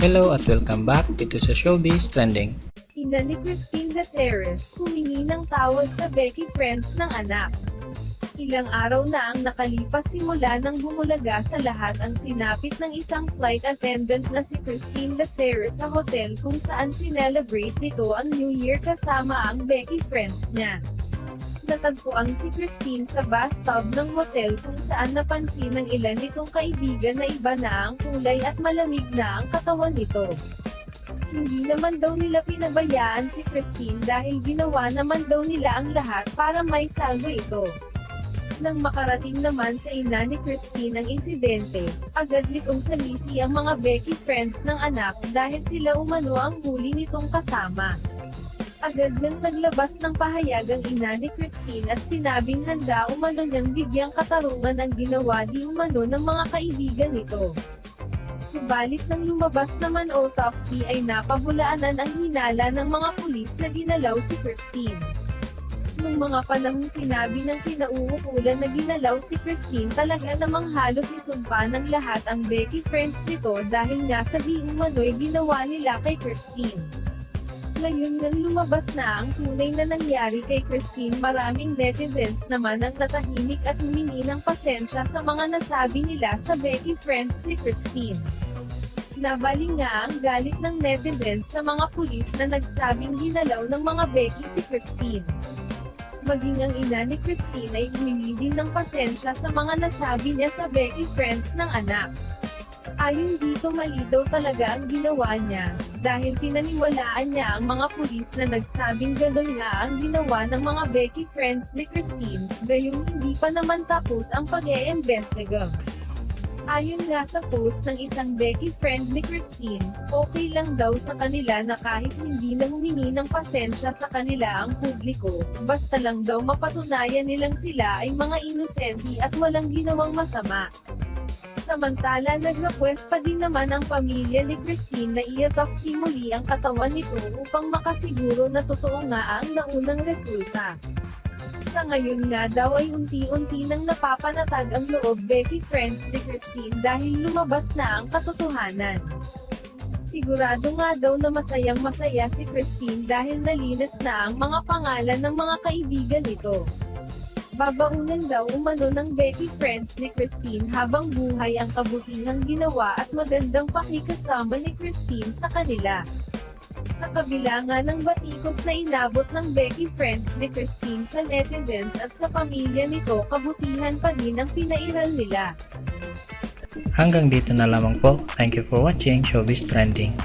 Hello at welcome back dito sa Showbiz Trending. Ina ni Christine Lacerre, humingi ng tawad sa Becky Friends ng anak. Ilang araw na ang nakalipas simula nang bumulaga sa lahat ang sinapit ng isang flight attendant na si Christine Lacerre sa hotel kung saan sinelebrate nito ang New Year kasama ang Becky Friends niya. Natagpuan si Christine sa bathtub ng hotel kung saan napansin ng ilan nitong kaibigan na iba na ang kulay at malamig na ang katawan nito. Hindi naman daw nila pinabayaan si Christine dahil ginawa naman daw nila ang lahat para may salvo ito. Nang makarating naman sa ina ni Christine ang insidente, agad nitong salisi ang mga Becky Friends ng anak dahil sila umano ang huli nitong kasama. Agad nang naglabas ng pahayag ang ina ni Christine at sinabing handa umano niyang bigyang katarungan ang ginawa di umano ng mga kaibigan nito. Subalit nang lumabas naman autopsy ay napabulaanan ang hinala ng mga pulis na ginalaw si Christine. Nung mga panahong sinabi ng kinauukulan na ginalaw si Christine talaga namang halos isumpa ng lahat ang Becky Friends nito dahil nga sa di umano'y ginawa nila kay Christine. Ngayon nang lumabas na ang tunay na nangyari kay Christine, maraming netizens naman ang natahimik at humingi ng pasensya sa mga nasabi nila sa Becky Friends ni Christine. Nabaling nga ang galit ng netizens sa mga pulis na nagsabing ginalaw ng mga Becky si Christine. Maging ang ina ni Christine ay humingi din ng pasensya sa mga nasabi niya sa Becky Friends ng anak. Ayon dito mali daw talaga ang ginawa niya, dahil pinaniwalaan niya ang mga pulis na nagsabing gano'n nga ang ginawa ng mga Becky Friends ni Christine, gayong hindi pa naman tapos ang pag-e-imbestiga. Ayon nga sa post ng isang Becky friend ni Christine, okay lang daw sa kanila na kahit hindi na humingi ng pasensya sa kanila ang publiko, basta lang daw mapatunayan nilang sila ay mga inosente at walang ginawang masama. Samantala nag-request pa din naman ang pamilya ni Christine na i-autopsy muli ang katawan nito upang makasiguro na totoo nga ang naunang resulta. Sa ngayon nga daw ay unti-unti nang napapanatag ang loob Becky Friends ni Christine dahil lumabas na ang katotohanan. Sigurado nga daw na masayang-masaya si Christine dahil nalinis na ang mga pangalan ng mga kaibigan nito. Babaunan daw umano ng Becky Friends ni Christine habang buhay ang kabutihang ginawa at magandang pakikasama ni Christine sa kanila. Sa kabila nga ng batikos na inabot ng Becky Friends ni Christine sa netizens at sa pamilya nito, kabutihan pa din ang pinairal nila. Hanggang dito na lamang po. Thank you for watching Showbiz Trending.